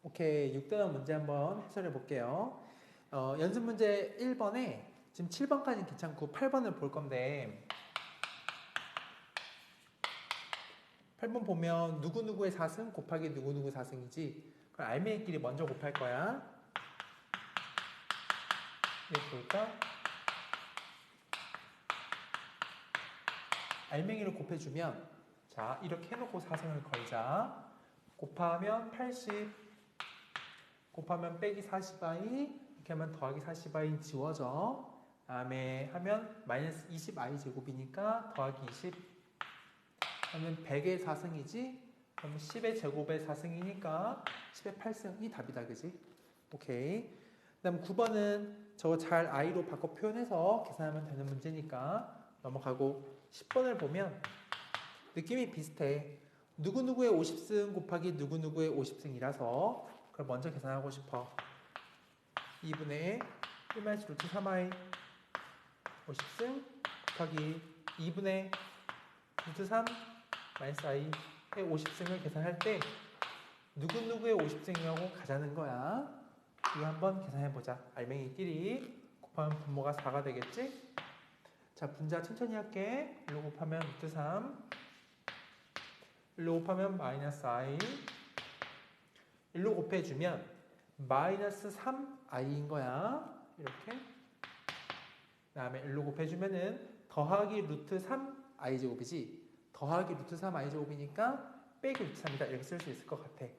오케이, 6단원 문제 한번 해설해 볼게요. 연습 문제 1번에 지금 7번까지는 괜찮고 8번을 볼 건데 8번 보면 누구누구의 4승 곱하기 누구누구 4승이지. 그럼 알맹이끼리 먼저 곱할 거야. 이렇게 볼까? 알맹이를 곱해주면 자 이렇게 해놓고 4승을 걸자. 곱하면 80 곱하면 빼기 40i 이렇게 하면 더하기 40i 지워져. 다음에 하면 마이너스 20i 제곱이니까 더하기 20 하면 100의 4승이지. 그럼 10의 제곱의 4승이니까 10의 8승이 답이다, 그지? 오케이. 그 다음 9번은 저거 잘 i로 바꿔 표현해서 계산하면 되는 문제니까 넘어가고 10번을 보면 느낌이 비슷해. 누구누구의 50승 곱하기 누구누구의 50승이라서 그걸 먼저 계산하고 싶어. 2분의 1마이너스 루트 3i 50승 곱하기 2분의 루트 3 마이너스 i의 50승을 계산할 때 누구누구의 50승이라고 가자는 거야. 이거 한번 계산해보자. 알맹이끼리 곱하면 분모가 4가 되겠지? 자, 분자 천천히 할게. 1로 곱하면 루트 3 1로 곱하면 마이너스 i 1로 곱해주면 마이너스 3i인 거야. 이렇게. 그 다음에 1로 곱해주면은 더하기 루트 3i 제곱이지. 더하기 루트 3i 제곱이니까 빼기 루트 3이다. 이렇게 쓸 수 있을 것 같아.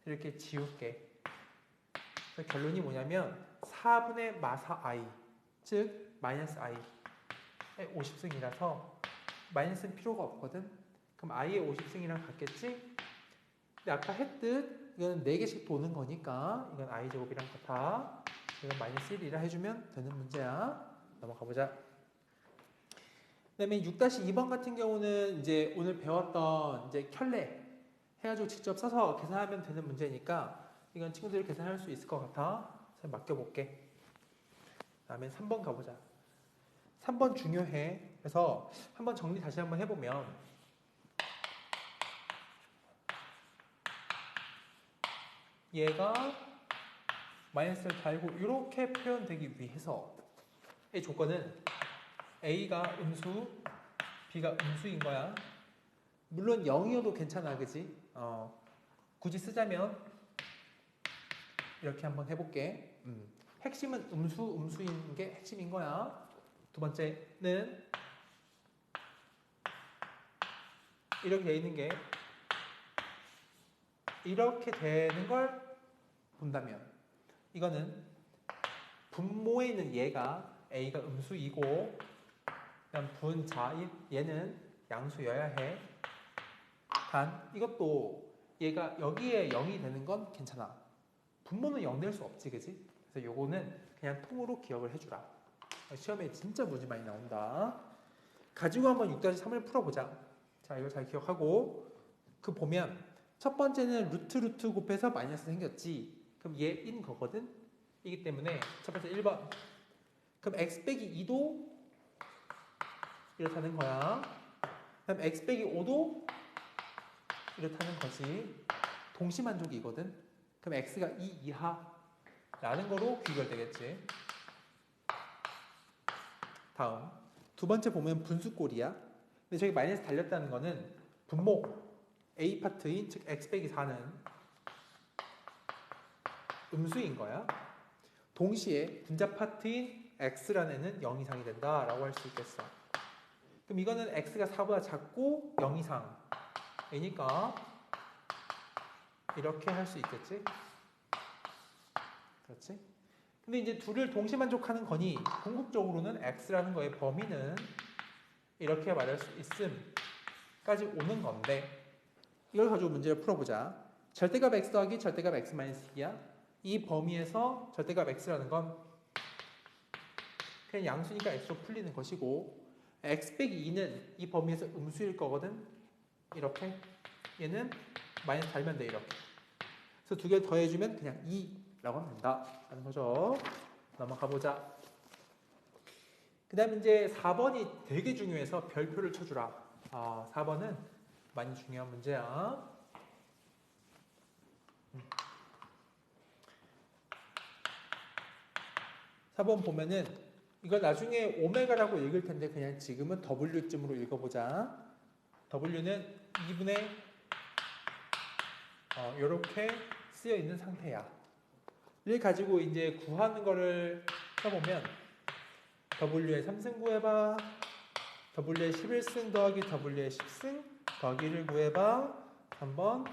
이렇게 지울게. 그래서 결론이 뭐냐면 4분의 마사 i 즉 마이너스 i의 50승이라서 마이너스는 필요가 없거든. 그럼 i의 50승이랑 같겠지? 근데 아까 했듯 이거는 4개씩 도는 거니까 이건 i 제곱이랑 같아. 이건 마이너스 1이라 해주면 되는 문제야. 넘어가 보자. 그 다음에 6-2번 같은 경우는 이제 오늘 배웠던 이제 켤레 해가지고 직접 써서 계산하면 되는 문제니까 이건 친구들이 계산할 수 있을 것 같아. 잘 맡겨볼게. 그 다음에 3번 가보자. 3번 중요해. 그래서 한번 정리 다시 한번 해보면 얘가 마이너스를 달고 이렇게 표현되기 위해서 이 조건은 A가 음수, B가 음수인 거야. 물론 0이어도 괜찮아, 그지? 굳이 쓰자면 이렇게 한번 해볼게. 핵심은 음수인 게 핵심인 거야. 두 번째는 이렇게 돼 있는 게 이렇게 되는 걸 본다면 이거는 분모에 있는 얘가 A가 음수이고 그다음 분자 얘는 양수여야 해. 단 이것도 얘가 여기에 0이 되는 건 괜찮아. 분모는 0 될 수 없지, 그지? 그래서 요거는 그냥 통으로 기억을 해주라. 시험에 진짜 문제 많이 나온다. 가지고 한번 6-3을 풀어보자. 자, 이거 잘 기억하고 그 보면 첫 번째는 루트 곱해서 마이너스 생겼지. 그럼 얘인 거거든. 이기 때문에 첫 번째 1번. 그럼 x 빼기 2도 이렇다는 거야. 그럼 x 빼기 5도 이렇다는 거지. 동시만족이거든. 그럼 x가 2 이하라는 거로 귀결되겠지. 다음 두 번째 보면 분수꼴이야. 근데 저기 마이너스 달렸다는 거는 분모 A 파트인 즉 x 빼기 4는 음수인 거야. 동시에 분자 파트인 x라는 애는 0 이상이 된다라고 할 수 있겠어. 그럼 이거는 x가 4보다 작고 0 이상이니까 이렇게 할 수 있겠지? 그렇지? 근데 이제 둘을 동시만족하는 거니 궁극적으로는 x라는 거의 범위는 이렇게 말할 수 있음까지 오는 건데 이걸 가지고 문제를 풀어보자. 절대값 x 더하기 절대값 x 마이너스 2야. 이 범위에서 절대값 x라는 건 그냥 양수니까 x로 풀리는 것이고 x 빼기 2는 이 범위에서 음수일 거거든. 이렇게 얘는 마이너스 달면 돼 이렇게. 그래서 두 개를 더해주면 그냥 2라고 하면 된다 라는 거죠. 넘어가 보자. 그 다음에 이제 4번이 되게 중요해서 별표를 쳐주라. 4번은 많이 중요한 문제야. 4번 보면은 이걸 나중에 오메가라고 읽을 텐데 그냥 지금은 W쯤으로 읽어보자. W는 2분의 이렇게 쓰여 있는 상태야. 를 가지고 이제 구하는 거를 써보면 W의 3승 구해봐. W의 11승 더하기 W의 10승 더하기를 구해봐. 3번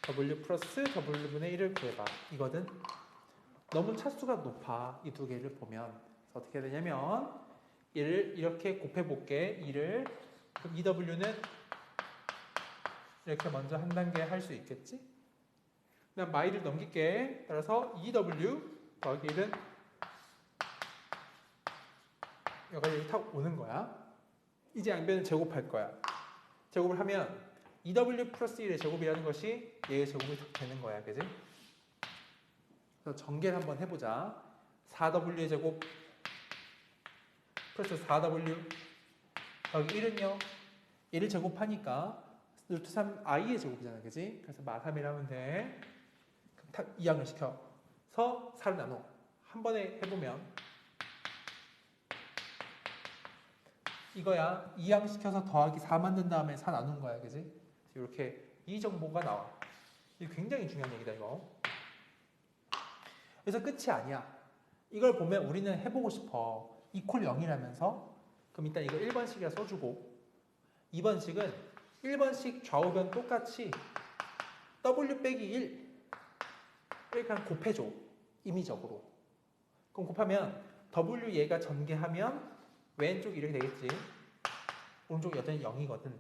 W 플러스 W분의 1을 구해봐. 이거든. 너무 차수가 높아. 이 두 개를 보면. 그래서 어떻게 되냐면 얘를 이렇게 곱해볼게. 2를. 그럼 EW는 이렇게 먼저 한 단계 할 수 있겠지? 그다음 마이를 넘길게. 따라서 EW 더하기 1은 여기까지 탁 오는 거야. 이제 양변을 제곱할 거야. 제곱을 하면 EW 플러스 1의 제곱이라는 것이 얘의 제곱이 탁 되는 거야. 그지? 그래서 전개를 한번 해보자. 4W의 제곱 플러스 4W 더하기 1은요. 얘를 제곱하니까 루트 3i의 제곱이잖아. 그지? 그래서 마3이라 하면 돼. 그럼 탁 이항을 시켜서 4를 나눠. 한 번에 해보면 이거야. 이항시켜서 더하기 4 만든 다음에 4 나눈 거야. 그지? 이렇게 이 정보가 나와. 이게 굉장히 중요한 얘기다 이거. 그래서 끝이 아니야. 이걸 보면 우리는 해보고 싶어. 이퀄 0이라면서 그럼 일단 이거 1번씩이라 써주고 2번씩은 1번씩 좌우변 똑같이 W 빼기 1 이렇게 곱해줘. 임의적으로. 그럼 곱하면 W 얘가 전개하면 왼쪽 이렇게 되겠지. 오른쪽 여전히 0이거든.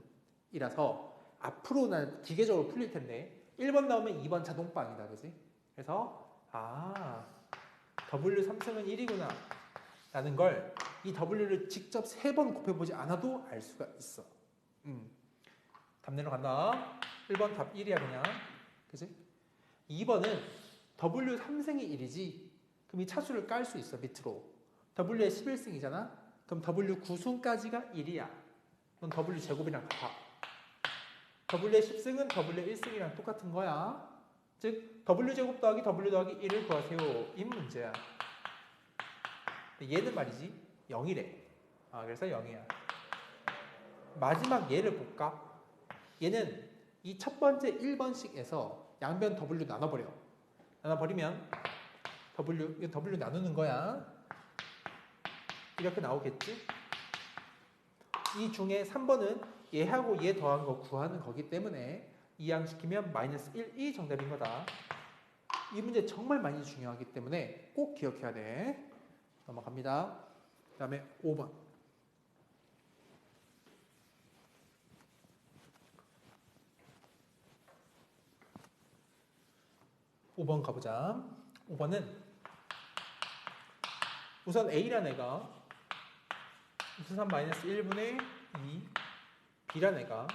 이라서 앞으로는 기계적으로 풀릴 텐데 1번 나오면 2번 자동빵이다. 그지? 그래서 W 3승은 1이구나 라는 걸 이 W를 직접 3번 곱해보지 않아도 알 수가 있어. 답 내러 간다. 1번 답 1이야 그냥. 그지? 2번은 W 3승이 1이지. 그럼 이 차수를 깔 수 있어 밑으로. W의 11승이잖아. 그럼 W 9승까지가 1이야. 그럼 W 제곱이랑 같아. W의 10승은 W의 1승이랑 똑같은 거야. 즉 W 제곱 더하기 W 더하기 1을 구하세요. 이 문제야. 얘는 말이지 0이래. 그래서 0이야. 마지막 얘를 볼까? 얘는 이 첫 번째 1번씩에서 양변 W 나눠버려. 나눠버리면 W 나누는 거야. 이렇게 나오겠지? 이 중에 3번은 얘하고 얘 더한 거 구하는 거기 때문에 이항시키면 마이너스 1이 정답인 거다. 이 문제 정말 많이 중요하기 때문에 꼭 기억해야 돼. 넘어갑니다. 그 다음에 5번. 5번 가보자. 5번은 우선 A란 애가 루트 3 마이너스 1분의 2 B란 애가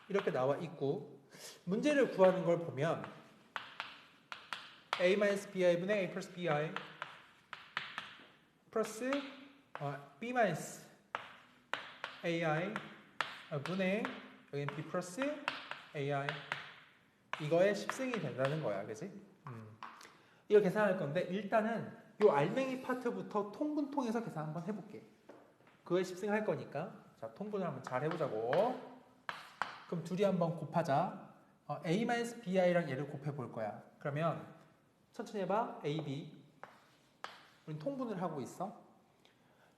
이렇게 나와 있고 문제를 구하는 걸 보면 A-BI분의 A 플러스 BI 플러스 B-AI 분의 여기는 B 플러스 AI 이거의 10승이 된다는 거야. 그지? 이거 계산할 건데 일단은 이 알맹이 파트부터 통분 통해서 계산 한번 해볼게. 그거에 10승 할 거니까 자 통분을 한번 잘 해보자고. 그럼 둘이 한번 곱하자. A-BI랑 얘를 곱해볼 거야. 그러면 천천히 해봐. A, B 우린 통분을 하고 있어.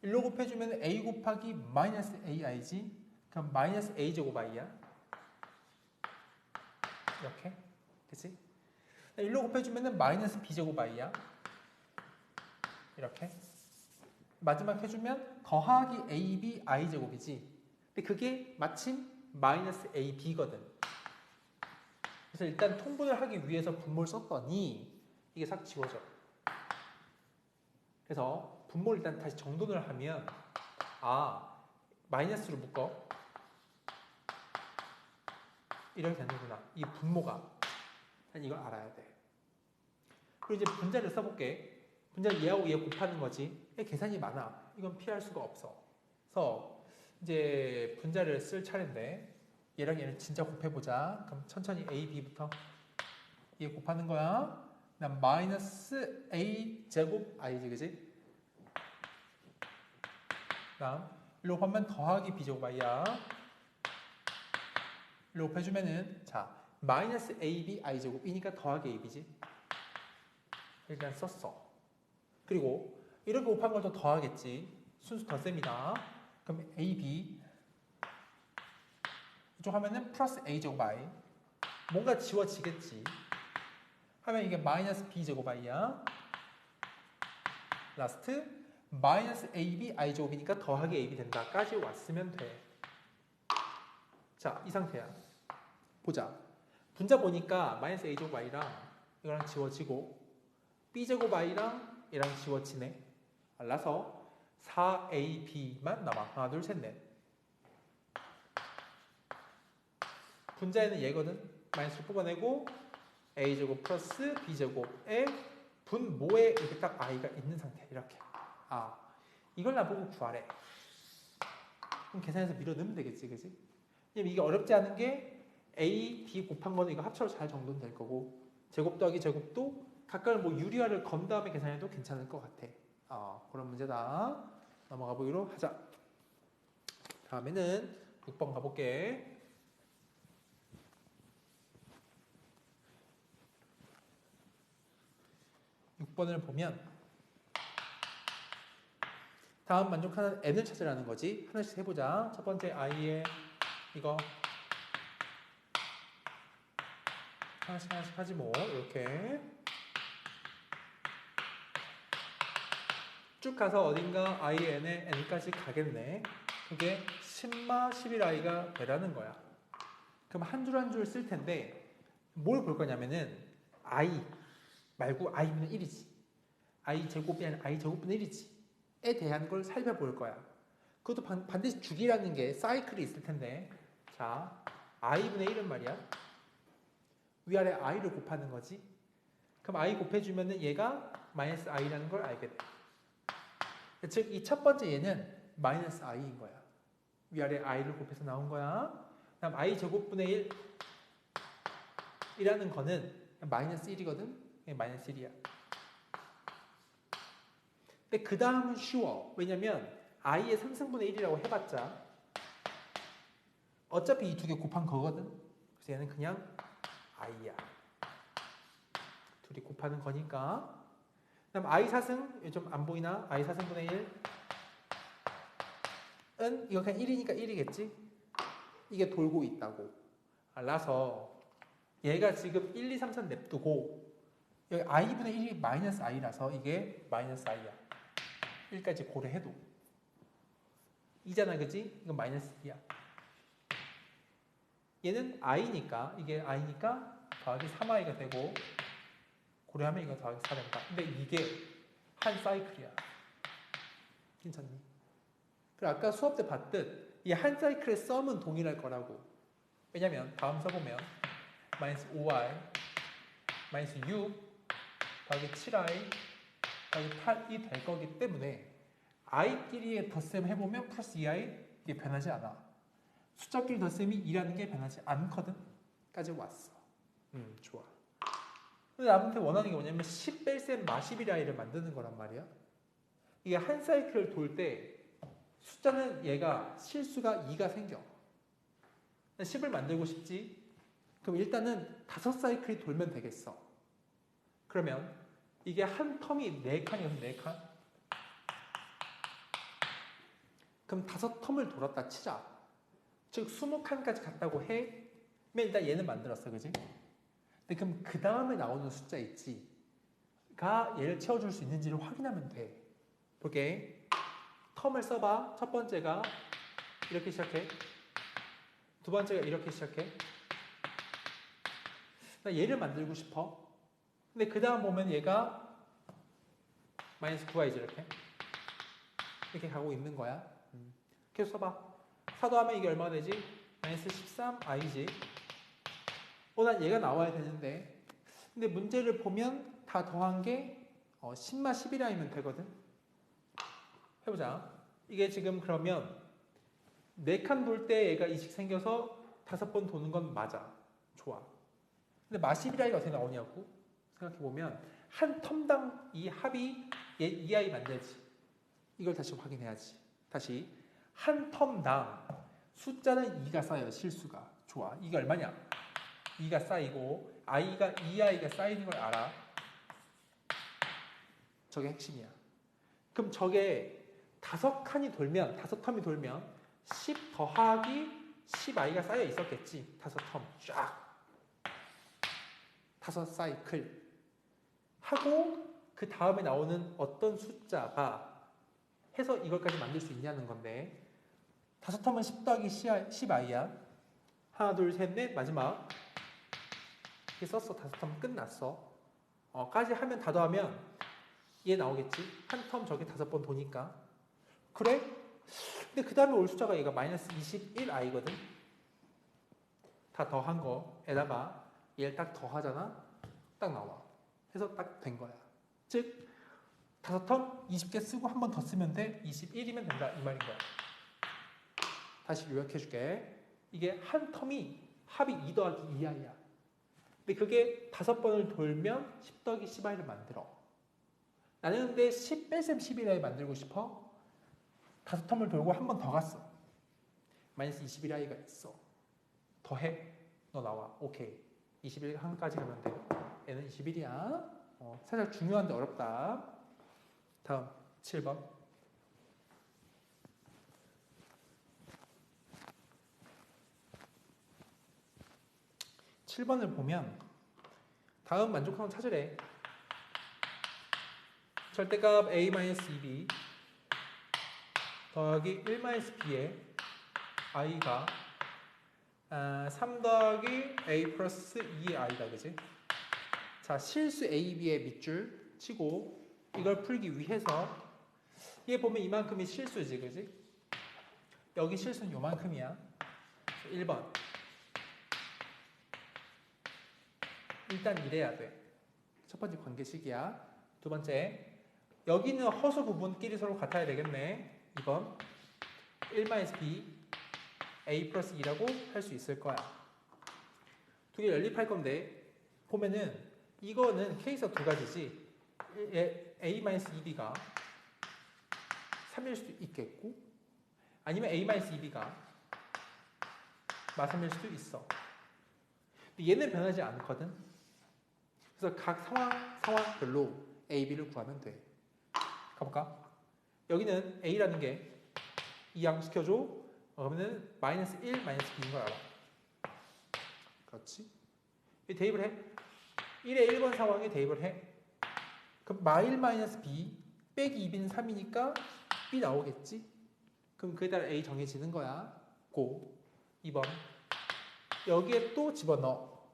1로 곱해주면 A 곱하기 마이너스 AI지. 그럼 마이너스 A 제곱 I야. 이렇게. 그치? 1로 곱해주면 마이너스 B 제곱 I야. 이렇게. 마지막 해주면 더하기 AB I 제곱이지. 근데 그게 마침 마이너스 AB거든. 그래서 일단 통분을 하기 위해서 분모를 썼더니 이게 싹 지워져. 그래서 분모를 일단 다시 정돈을 하면 마이너스로 묶어. 이렇게 되는구나. 이 분모가. 난 이걸 알아야 돼. 그리고 이제 분자를 써볼게. 분자는 얘하고 얘 곱하는 거지. 계산이 많아. 이건 피할 수가 없어. 그래서 이제 분자를 쓸 차례인데 얘랑 얘를 진짜 곱해보자. 그럼 천천히 A, B부터 얘 곱하는 거야. 그다음 마이너스 a 제곱 i지, 그지? 그다음 일로 곱하면 더하기 b 제곱 i야. 일로 곱해주면은 자 마이너스 ab i 제곱이니까 더하기 ab지. 일단 썼어. 그리고 이렇게 곱한 걸 더 더하겠지. 순수 덧셈이다. 그럼 ab 이쪽 하면은 플러스 a 제곱 i. 뭔가 지워지겠지. 하면 이게 마이너스 b 제곱 i야. 라스트 마이너스 ab i 제곱이니까 더하기 ab 된다까지 왔으면 돼. 자, 이 상태야. 보자. 분자 보니까 마이너스 a 제곱 i랑 이거랑 지워지고 b 제곱 i랑 얘랑 지워지네. 알라서 4ab만 남아. 하나, 둘, 셋, 넷. 분자에는 얘거든. 마이너스를 뽑아내고 a제곱 플러스 b제곱의 분모에 이렇게 딱 i가 있는 상태. 이렇게. 아, 이걸 나보고 구하래. 그럼 계산해서 밀어 넣으면 되겠지, 그지? 이게 어렵지 않은 게 a, b 곱한 거는 이거 합쳐서 잘 정도는 될 거고 제곱 더하기 제곱도 각각 뭐 유리화를 건 다음에 계산해도 괜찮을 것 같아. 그런 문제다. 넘어가 보기로 하자. 다음에는 6번 가볼게. 6번을 보면 다음 만족하는 n을 찾으라는 거지. 하나씩 해보자. 첫 번째 i의 이거 하나씩 하지 뭐. 이렇게 쭉 가서 어딘가 in에 n까지 가겠네. 그게 10마 11i가 되라는 거야. 그럼 한 줄 한 줄 쓸 텐데 뭘 볼 거냐면은 i 말고 i분의 1이지. i 제곱이 아니라 i 제곱분의 1이지. 에 대한 걸 살펴볼 거야. 그것도 반드시 주기라는 게 사이클이 있을 텐데 자 i분의 1은 말이야. 위아래 i를 곱하는 거지. 그럼 i 곱해주면은 얘가 마이너스 i라는 걸 알게 돼. 즉 이 첫 번째 얘는 마이너스 i인 거야. 위아래 i를 곱해서 나온 거야. 그다음 i 제곱분의 1 이라는 거는 마이너스 1이거든. 마이너스 1이야. 근데 그 다음은 쉬워. 왜냐면 i의 3승분의 1이라고 해봤자 어차피 이 두 개 곱한 거거든. 그래서 얘는 그냥 i야. 둘이 곱하는 거니까. 그다음 i 4승 좀 안 보이나? i 4승분의 1은 이거 그냥 1이니까 1이겠지? 이게 돌고 있다고. 알라서 얘가 지금 1, 2, 3, 4 냅두고 여기 i분의 1이 마이너스 i라서 이게 마이너스 i야. 1까지 고려해도 2잖아, 그지? 이건 마이너스 2야. 얘는 i니까 이게 i니까 더하기 3i가 되고 고려하면 이거 더하기 4 된다. 근데 이게 한 사이클이야. 괜찮니? 그리고 아까 수업 때 봤듯 이 한 사이클의 썸은 동일할 거라고. 왜냐면 다음 써보면 마이너스 5i 마이너스 6 더하기 7i 더하기 8이 될 거기 때문에 i끼리의 덧셈 해보면 플러스 2i 이게 변하지 않아. 숫자끼리 덧셈이 2라는 게 변하지 않거든. 까지 왔어. 좋아. 근데 나한테 원하는 게 뭐냐면 10 뺄셈 마 11i를 만드는 거란 말이야. 이게 한 사이클을 돌 때 숫자는 얘가 실수가 2가 생겨. 10을 만들고 싶지? 그럼 일단은 5사이클이 돌면 되겠어. 그러면 이게 한 텀이 4칸이어서 4칸? 그럼 5텀을 돌았다 치자. 즉 20칸까지 갔다고 해. 그럼 일단 얘는 만들었어, 그지? 근데 그럼 그 다음에 나오는 숫자 있지? 가 얘를 채워줄 수 있는지를 확인하면 돼. 볼게. 텀을 써봐. 첫 번째가 이렇게 시작해. 두 번째가 이렇게 시작해. 나 얘를 만들고 싶어. 근데 그 다음 보면 얘가 마이너스 9i지 이렇게 가고 있는 거야. 계속 써봐. 사도하면 이게 얼마가 되지? 마이너스 13i지. 난 얘가 나와야 되는데. 근데 문제를 보면 다 더한 게 10마 11i면 되거든. 해보자. 이게 지금 그러면 4칸 돌 때 얘가 이식 생겨서 5번 도는 건 맞아. 좋아. 근데 마 11i가 어떻게 나오냐고? 생각해보면 한 텀당 이 합이 얘 2i 만들지. 이걸 다시 확인해야지. 다시 한 텀당 숫자는 2가 쌓여요. 실수가. 좋아. 이게 얼마냐? 2가 쌓이고 i가 2i가 쌓이는 걸 알아. 저게 핵심이야. 그럼 저게 5칸이 돌면 5텀이 돌면 10 더하기 10i가 쌓여 있었겠지. 5텀 쫙. 5사이클 하고 그 다음에 나오는 어떤 숫자가 해서 이걸까지 만들 수 있냐는 건데 5텀은 10 더하기 10i야. 하나 둘 셋 넷 마지막 이렇게 썼어. 5텀 끝났어. 까지 하면 다 더하면 얘 나오겠지. 한 텀 저게 5번 도니까. 그래? 근데 그 다음에 올 숫자가 얘가 마이너스 21i거든. 다 더한 거에다가 얘를 딱 더하잖아. 딱 나와. 해서 딱 된 거야. 즉 5텀 20개 쓰고 한 번 더 쓰면 돼. 21이면 된다. 이 말인 거야. 다시 요약해 줄게. 이게 한 텀이 합이 2 더하기 2i야. 근데 그게 5번을 돌면 10 더하기 10i를 만들어. 나는 근데 10 뺄셈 11i 만들고 싶어. 5텀을 돌고 한 번 더 갔어. 마이너스 21i가 있어. 더해. 너 나와. 오케이. 21 한까지 가면 돼. 얘는 21이야. 살짝 중요한데 어렵다. 다음 7번. 7번을 보면 다음 만족하는 찾으래. 절대값 a-2b 더하기 1-b에 i가 3 더하기 a 플러스 2의 i다. 그지? 자, 실수 a, b의 밑줄 치고 이걸 풀기 위해서 얘 보면 이만큼이 실수지. 그지? 여기 실수는 요만큼이야. 1번 일단 이래야 돼. 첫 번째 관계식이야. 두 번째 여기는 허수 부분끼리 서로 같아야 되겠네. 2번 1-b a 플러스 2라고 할 수 있을 거야. 두 개 연립할 건데 보면은 이거는 케이스가 두 가지지. a-2b가 3일 수도 있겠고 아니면 a-2b가 마3일 수도 있어. 근데 얘는 변하지 않거든. 그래서 각 상황별로 a, b를 구하면 돼. 가볼까? 여기는 a라는 게 이항시켜줘. 그러면은 마이너스 1, 마이너스 b인 걸 알아. 그렇지? 대입을 해. 1의 1번 상황에 대입을 해. 그럼 마1 마이너스 b 빼기 2b는 3이니까 b 나오겠지? 그럼 그에 따라 a 정해지는 거야. 고. 2번 여기에 또 집어넣어.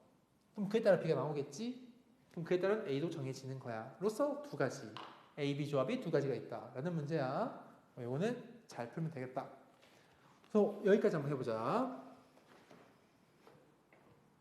그럼 그에 따라 b가 나오겠지? 그럼 그에 따라 a도 정해지는 거야. 로써 두 가지. A, B 조합이 두 가지가 있다. 라는 문제야. 이거는 잘 풀면 되겠다. 그래서 여기까지 한번 해보자.